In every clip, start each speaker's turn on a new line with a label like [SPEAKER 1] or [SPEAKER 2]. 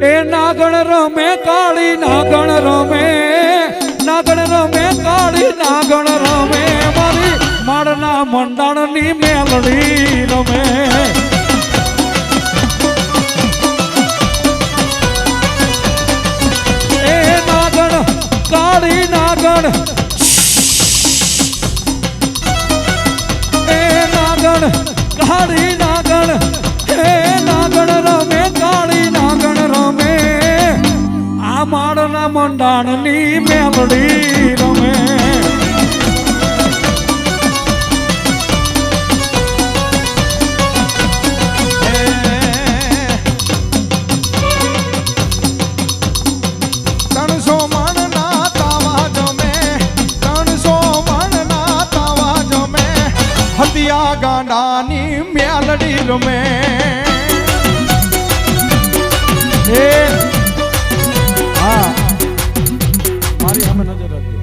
[SPEAKER 1] એ નાગણ રમે કાળી નાગણ રમે, નાગણ રમે કાળી નાગણ રમે, મારી માળના મંડાણની મેલડી રમે. એ નાગણ કાળી નાગણ, એ નાગણ કાળી નાગણ, એ નાગણ રમે કાળી નાગણ રમે, આ માળના મંડાણની મેલડી રમે.
[SPEAKER 2] ગાંડાની મેલડી રમે.
[SPEAKER 1] મારી સામે નજર રાખજો.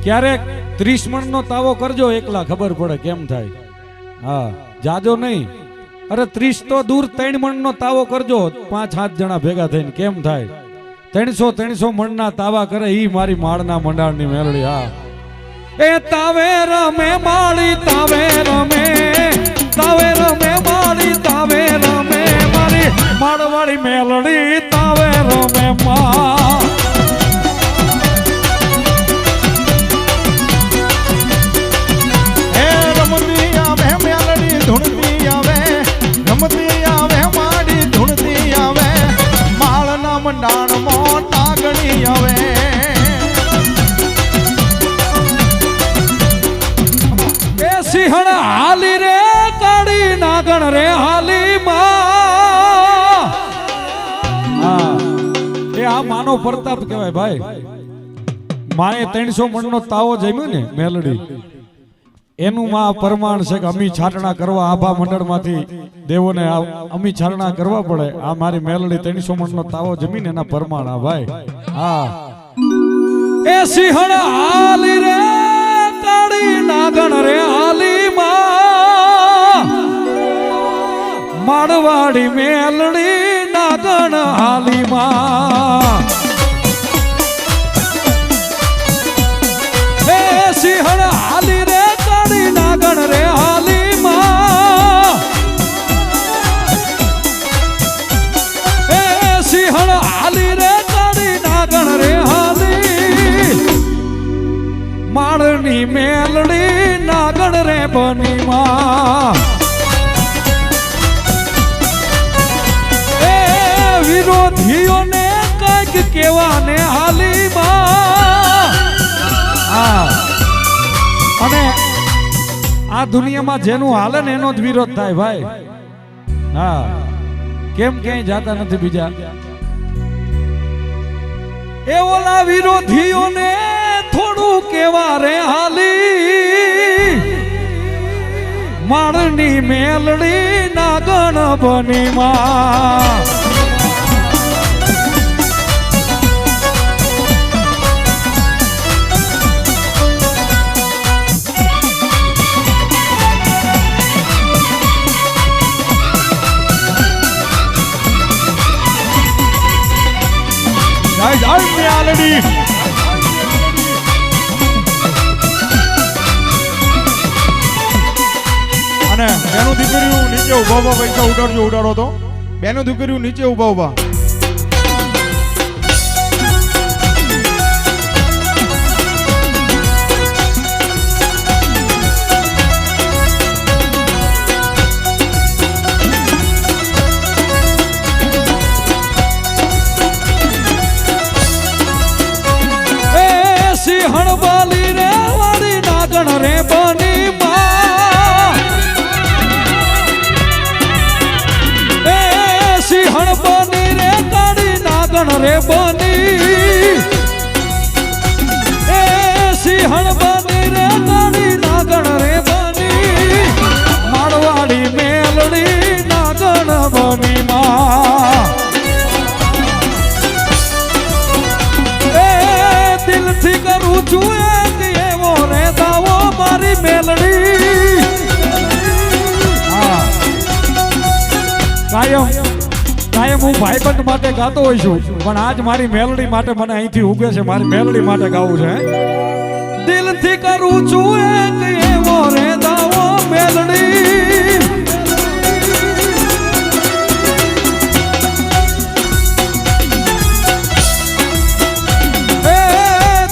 [SPEAKER 1] ક્યારેક 30 મણનો તાવો કરજો એકલા, ખબર પડે કેમ થાય. હા, જાજો નહીં. અરે 30 તો દૂર 3 મણનો તાવો કરજો 5-7 જણા ભેગા થઈને, કેમ થાય. 300 મણના તાવા કરે ઈ મારી માળના મંડાણની મેલડી. હા, એ તાવે રમે માળી તાવે રમે, તાવે રમે માળી તાવે રમે, મારી માળવાળી મેલડી તાવે રમે માં.
[SPEAKER 2] એ રમતી આવે મેલડી ધૂણતી આવે, રમતી આવે માડી ધૂણતી આવે, માળના મંડાણમાં નાગણી આવે.
[SPEAKER 1] સિંહણ હાલી રે કાળી નાગણ રે હાલી માં. એ આ માનો પ્રતાપ કહેવાય ભાઈ. માએ 300 મણનો તાવો જમ્યો ને મેલડી, એનું માં પ્રમાણ છે કે અમી છાટણા કરવા આભા મંડળમાંથી દેવોને અમી છાટણા કરવા પડે. આ મારી મેલડી 300 મણનો તાવો જમીને એના પ્રમાણ. આ ભાઈ હા, એ સિંહણ હાલી રે કાળી નાગણ રે હાલી માં, માળવાડી મેલડી નાગણ હાલી માં. એ સિંહણ હાલી રે કાળી નાગણ રે હાલી માં, એ સિંહણ હાલી રે કાળી નાગણ રે હાલી, માળની મેલડી નાગણ રે બની માં. એ વિરોધીઓને કઈક કેવાને હાલી માં. અને આ દુનિયામાં જેનું હાલે ને એનો જ વિરોધ થાય ભાઈ. હા, કેમ ક્યાંય જાતા નથી બીજા. એ ઓલા વિરોધીઓને થોડું કેવા રે હાલી, માળની મેલડી નાગણ બની માં.
[SPEAKER 2] જય જય મેલડી. અને બેનું દીકરીઓ નીચે ઉભા ઉભા પૈસા ઉડાડજો, ઉડાડો તો. બેનું દીકરીઓ નીચે ઉભા ઉભા.
[SPEAKER 1] સિંહણ બાલી રે વાળી નાગણ રે બની માં. એ સિંહણ બની રે કાળી નાગણ રે બની, એ સિંહણ બની રે કાળી નાગણ રે બની, માળવાડી મેલડી નાગણ બની માં. દિલથી કરું છું એક એવો રે દાવો મારી મેલડી. કાયમ કાયમ હું ભાઈબંધ માટે ગાતો હોઉં છું, પણ આજ મારી મેલડી માટે મને અહીંથી ઉગે છે, મારી મેલડી માટે ગાવું છે. દિલથી કરું છું એક એવો રે દાવો મેલડી,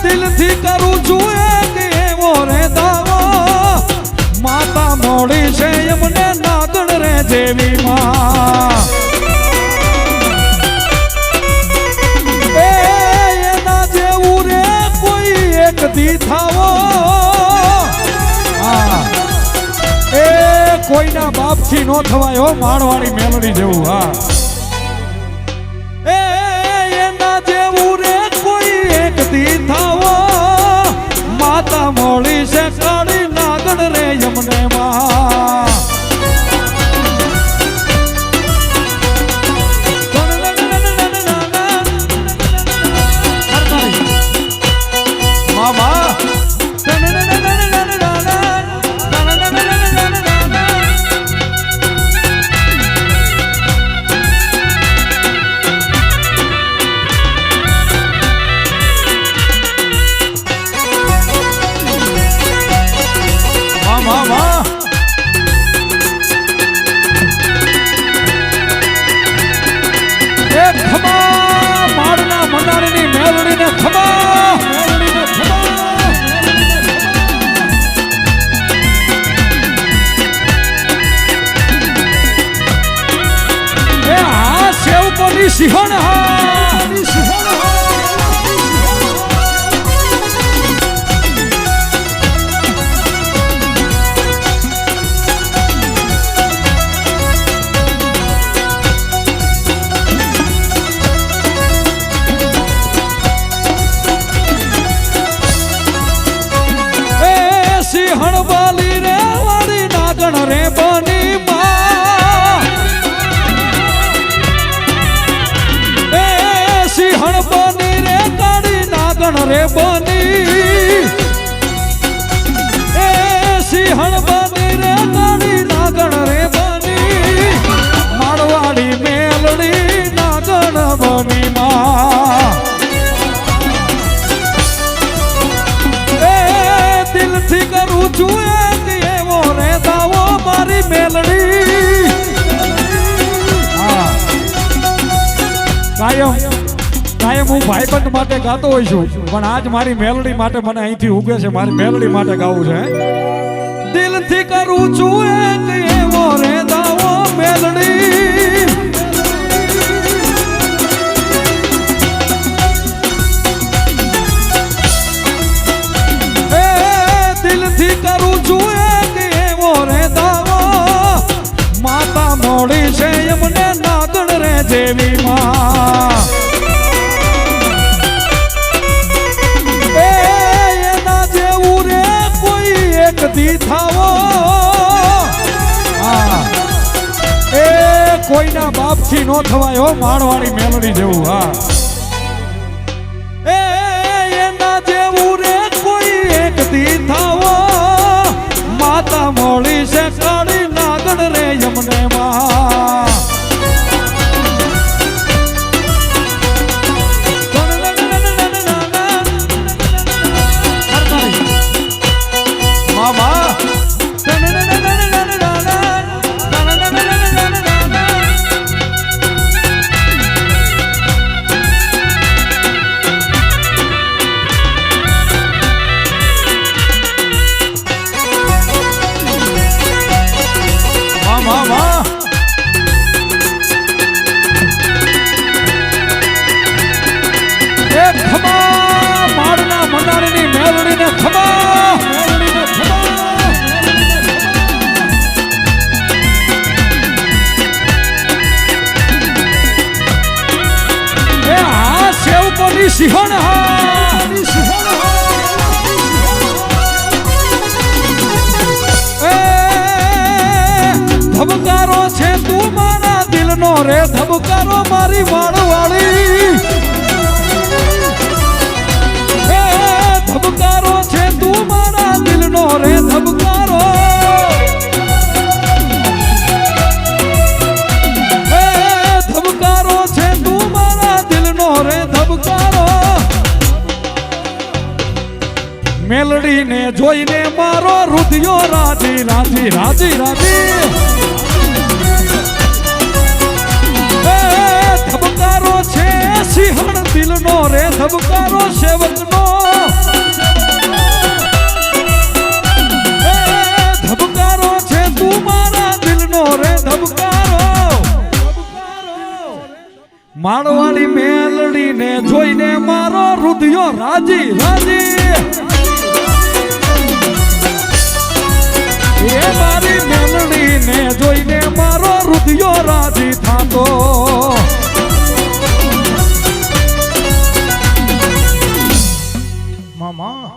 [SPEAKER 1] દિલથી કરું છું એક એવો રે દાવો, માતા મોડી છે એમને નાગણ રે જેવી માં. એના જેવું રે કોઈ એક દી થાવો, એ કોઈના બાપથી નો થવાય હો, માણવાળી મેલડી જેવું. હા, એના જેવું રે કોઈ એક દી થાવો, માતા મોળી છે કાળી નાગણ રે યમને માં. સિંહણ સિંહણ બાલી રે વાળી નાગણ રે બની માં. સિંહણ બની રે કાળી નાગણ રે બની, એ સિંહણ બની રે કાળી નાગણ રે બની, મારવાડી મેલડી નાગણ બની માં. એ દિલથી કરું છું એક એવો રે દાવો મારી મેલડી. હા, કાયમ હું ભાઈબંધ માટે ગાતો હોઉં છું, પણ આજ મારી મેલડી માટે મને અહીંથી ઉગે છે, મારી મેલડી માટે ગાવું છે. દિલથી કરું છું એક એવો રે દાવો મેલડી, દિલથી કરું છું એક એવો રે દાવો, માતા મોડી છે એમને નાગણ રે જેવી માં. એના જેવું રે કોઈ એક દી થાવો, એ કોઈના બાપથી નો થવાય હો, માણવાળી મેલડી જેવું. હા, એના જેવું રે કોઈ એક દી થાવો, માતા મોળી છે કાળી નાગણ રે યમને માં. સિંહણ ધબકારો છે તું મારા દિલનો રે, ધબકારો મારી વાળવાળી. ધબકારો છે તું મારા દિલનો રે, ધબકારો ધબકારો ને જોઈને મારો રુધિયો રાજી રાજી રાજી રાજી ધબકારો છે સિંહણ દિલનો રે ધબકારો સેવકનો ધબકારો છે તું મારા દિલનો રે ધબકારો માળવાળી મેલડી ને જોઈને મારો રુધિયો રાજી રાજી એ મારી મેલડી ને જોઈને મારો રુધિયો રાજી થાતો
[SPEAKER 2] મામા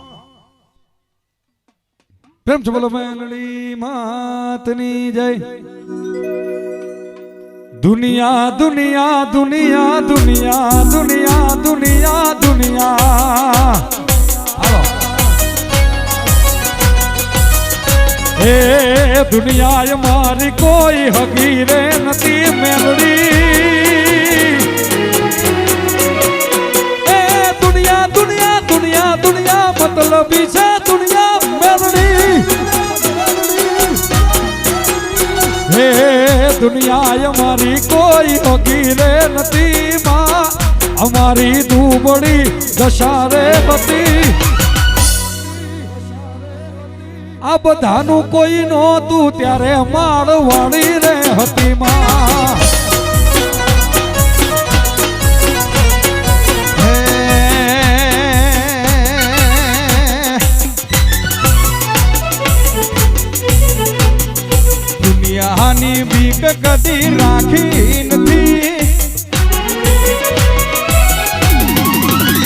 [SPEAKER 1] પ્રેમ છે બોલો મેલડી માતની જય દુનિયા દુનિયા દુનિયા દુનિયા દુનિયા દુનિયા દુનિયા હાલો એ દુનિયા મારી કોઈ હગી રે નથી મેલડી એ દુનિયા દુનિયા દુનિયા દુનિયા મતલબી છે દુનિયા મેલડી હે દુનિયા અમારી કોઈ હગી રે નથી માં અમારી દુબળી દશા રે બતી આ બધાનું કોઈ નહોતું ત્યારે માળવાળી રે હતી માં
[SPEAKER 2] દુનિયાની બીક કદી રાખી નથી